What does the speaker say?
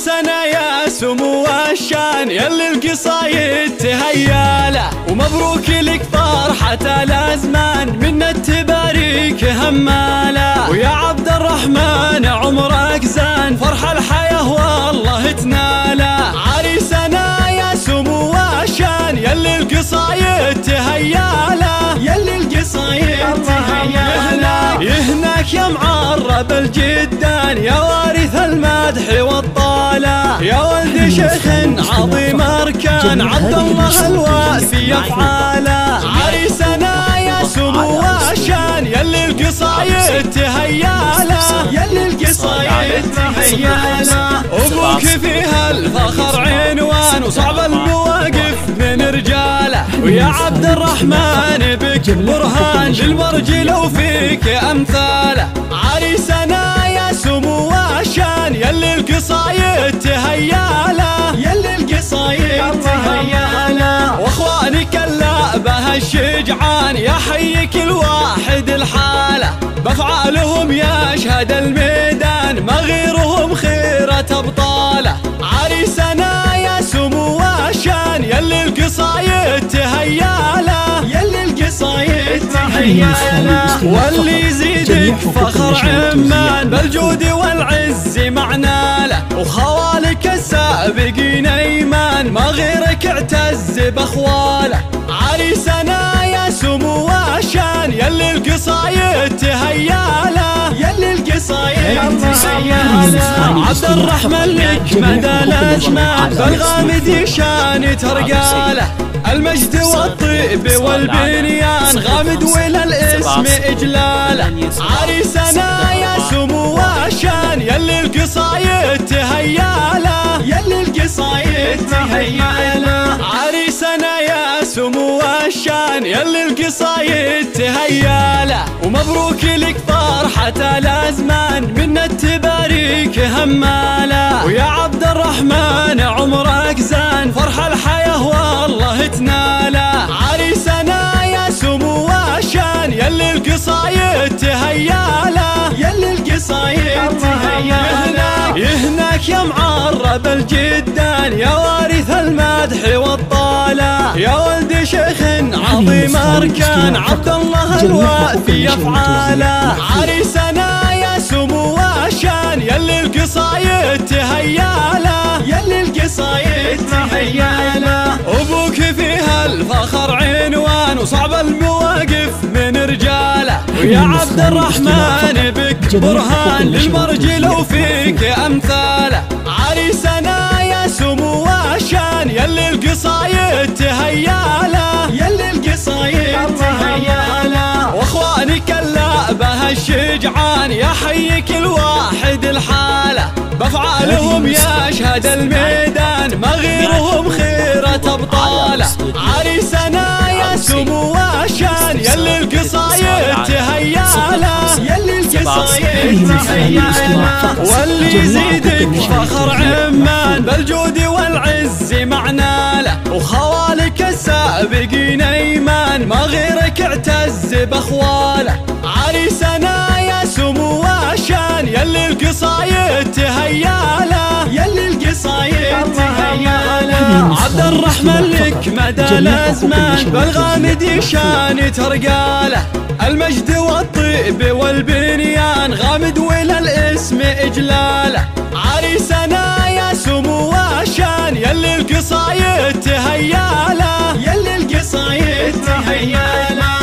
عريسنا يا سمو الشان يلي القصايد تهياله، ومبروك لك فرحة الأزمان منا تباريك هماله. ويا عبد الرحمن عمرك زان فرح الحياة والله تناله. عريسنا يا سمو الشان يلي القصايد تهياله، يلي القصايد تهياله. يهناك يا معرب الجدان يا وارث المدح والطالة، يا ولد شيخ عظيم أركان عبد الله الوافي أفعاله. عريسنا يا سمو الشان يلي القصايد تهياله، يلي القصايد تهياله. أبوك فيها الفخر عنوان وصعب المواقف من رجاله، ويا عبد الرحمن بك برهان للمرجل وفيك أمثاله. عريسنا يا سمو الشان يلي القصايد تهياله، يلي القصايد تهياله. واخوانك اللعبة الشجعان يحيي كل واحد الحالة، بافعالهم يشهد الميدان ما غيرهم خيرة ابطاله. عريسنا يا سمو الشان يلي القصايد تهياله، يلي القصايد تهياله. واللي يزيدك فخر عمان بالجود والعز معناله، وخوالك السابقين ايمان ما غيرك اعتز باخواله. عريسنا يا سمو الشان يلي القصايد تهياله، يلي القصايد تهياله. عبد الرحمن لك مدى الازمان بالغامد شان ترقاله، المجد والطيب والبنيان غامد ولا الاسم اجلاله. عريسنا يا سمو الشان يلي القصايد تهياله، يلي القصايد تهياله. عريسنا يا سمو الشان يلي القصايد تهياله، ومبروك لك فرحة الأزمان منا تباريك هماله. ويا عبد الرحمن عمرك زان فرح الحياة والله تناله. عريسنا يا سمو الشان يلي القصايد تهياله، يلي القصايد تهياله. يهناك يا معرب الجدان يا وارث المدح والطالة، يا ولد شيخ عظيم أركان عبد الله الوافي أفعاله. عريسنا يا سمو الشان يلي القصايد تهياله، يلي القصايد تهياله. أبوك فيها الفخر عنوان وصعب المواقف من رجاله، ويا عبد الرحمن بك برهان للمرجل وفيك أمثاله. عريسنا يا سمو الشان يلي القصايد تهياله، يلي القصايد تهياله. واخوانك اللعبة الشجعان يحيي كل واحد الحالة، بافعالهم يشهد الميدان ما غيرهم خيرة ابطاله. عريسنا يا سمو الشان يلي القصايد تهياله، يلي القصايد تهياله. واللي يزيدك فخر عمان بالجود والعز معناله، وخوالك السابقين ايمان ما غيرك اعتز باخواله. عريسنا يا سمو الشان يلي القصايد تهياله، يلي القصايد تهياله. عبد الرحمن لك مدى الازمان بالغامد شان ترقاله، المجد والطيب والبنيان غامد ولا الاسم اجلاله. عريسنا يا سمو الشان يلي القصايد تهياله، يلي القصايد تهياله.